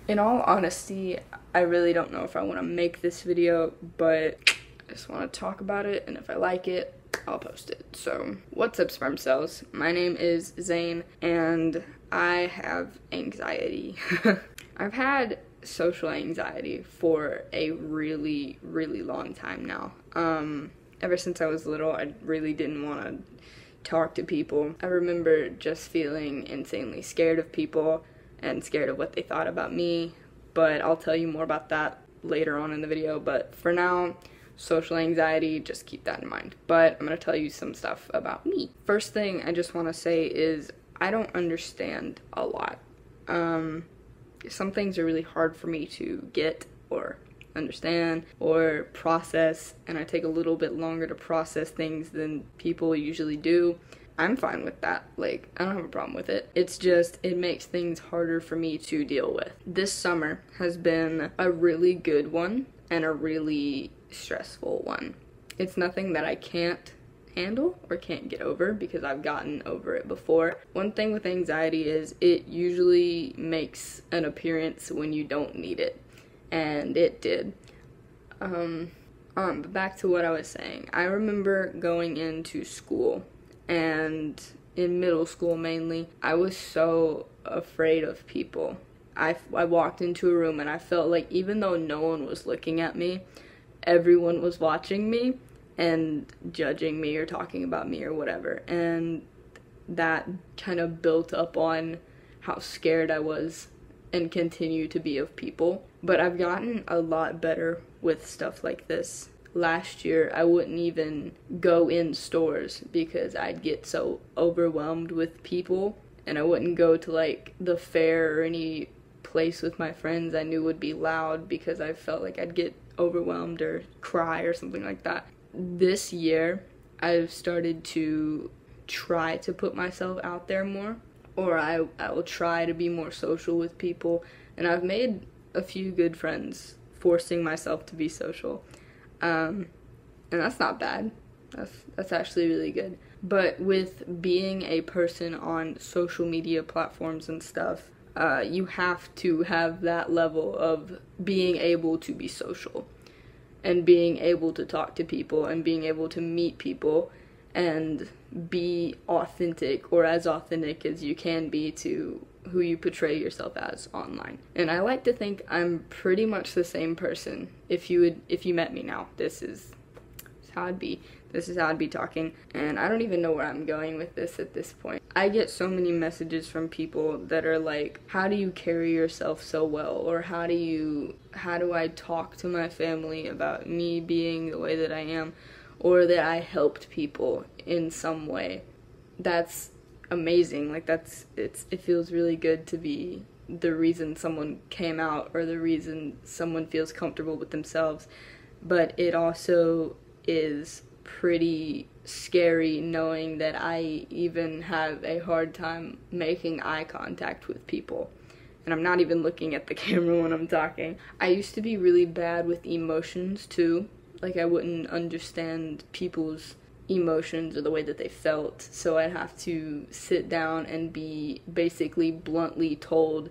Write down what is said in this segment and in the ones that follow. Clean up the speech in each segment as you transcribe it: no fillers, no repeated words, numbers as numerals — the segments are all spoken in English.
In all honesty, I really don't know if I want to make this video, but I just want to talk about it, and if I like it, I'll post it. So, what's up, sperm cells? My name is Zane, and I have anxiety. I've had social anxiety for a really, really long time now. Ever since I was little, I really didn't want to talk to people. I remember just feeling insanely scared of people and scared of what they thought about me, but I'll tell you more about that later on in the video. But for now, social anxiety, just keep that in mind. But I'm gonna tell you some stuff about me. First thing I just want to say is I don't understand a lot. Some things are really hard for me to get or understand or process, and I take a little bit longer to process things than people usually do. I'm fine with that. Like, I don't have a problem with it. It's just, it makes things harder for me to deal with. This summer has been a really good one and a really stressful one. It's nothing that I can't handle or can't get over because I've gotten over it before. One thing with anxiety is it usually makes an appearance when you don't need it. And it did. But back to what I was saying. I remember going into school, and in middle school mainly, I was so afraid of people. I walked into a room and I felt like even though no one was looking at me, everyone was watching me and judging me or talking about me or whatever. And that kind of built up on how scared I was and continue to be of people. But I've gotten a lot better with stuff like this. Last year, I wouldn't even go in stores because I'd get so overwhelmed with people, and I wouldn't go to like the fair or any place with my friends I knew would be loud because I felt like I'd get overwhelmed or cry or something like that. This year, I've started to try to put myself out there more, or I will try to be more social with people, and I've made a few good friends forcing myself to be social. And that's not bad. That's actually really good. But with being a person on social media platforms and stuff, you have to have that level of being able to be social and being able to talk to people and being able to meet people and be authentic, or as authentic as you can be to who you portray yourself as online. And I like to think I'm pretty much the same person. If you met me now, this is how I'd be. This is how I'd be talking. And I don't even know where I'm going with this at this point. I get so many messages from people that are like, how do you carry yourself so well? Or how do I talk to my family about me being the way that I am? Or that I helped people in some way. That's amazing. Like, it feels really good to be the reason someone came out or the reason someone feels comfortable with themselves. But it also is pretty scary knowing that I even have a hard time making eye contact with people. And I'm not even looking at the camera when I'm talking. I used to be really bad with emotions too. Like, I wouldn't understand people's emotions or the way that they felt, so I'd have to sit down and be basically bluntly told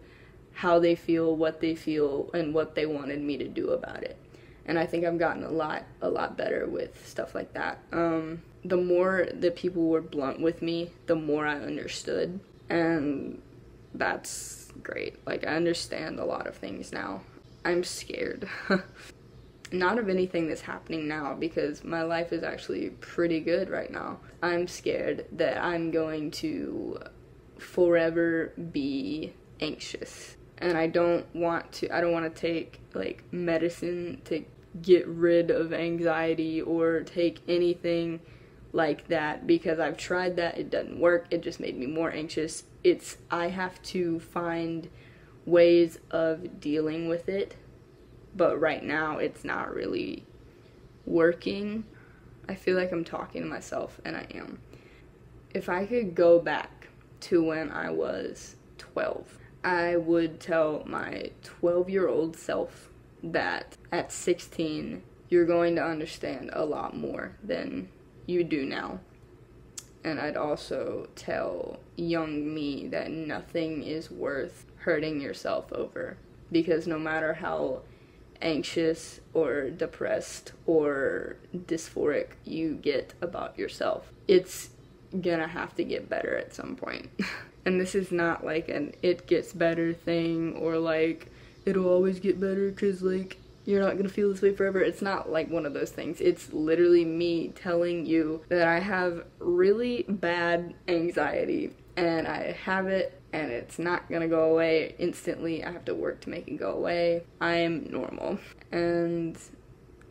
how they feel, what they feel, and what they wanted me to do about it. And I think I've gotten a lot better with stuff like that. The more that people were blunt with me, the more I understood, and that's great. Like, I understand a lot of things now. I'm scared. Not of anything that's happening now, because my life is actually pretty good right now. I'm scared that I'm going to forever be anxious. And I don't want to take like medicine to get rid of anxiety or take anything like that, because I've tried that. It doesn't work. It just made me more anxious. I have to find ways of dealing with it. But right now, it's not really working. I feel like I'm talking to myself, and I am. If I could go back to when I was 12, I would tell my 12-year-old self that at 16, you're going to understand a lot more than you do now. And I'd also tell young me that nothing is worth hurting yourself over. because no matter how anxious or depressed or dysphoric you get about yourself, it's gonna have to get better at some point. And this is not like an it gets better thing, or like it'll always get better because like you're not gonna feel this way forever. It's not like one of those things. It's literally me telling you that I have really bad anxiety and I have it and it's not gonna go away instantly. I have to work to make it go away. I'm normal and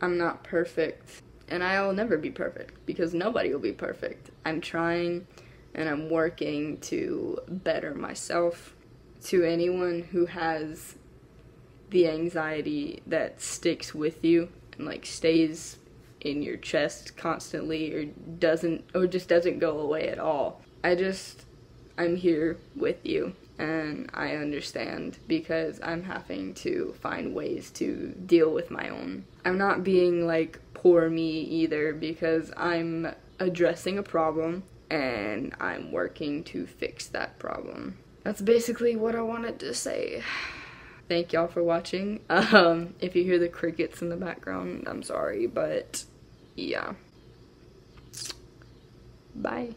I'm not perfect, and I'll never be perfect because nobody will be perfect. I'm trying and I'm working to better myself. To anyone who has the anxiety that sticks with you and like stays in your chest constantly, or just doesn't go away at all, I'm here with you, and I understand because I'm having to find ways to deal with my own. I'm not being like poor me either, because I'm addressing a problem and I'm working to fix that problem. That's basically what I wanted to say. Thank y'all for watching. If you hear the crickets in the background, I'm sorry, but yeah. Bye.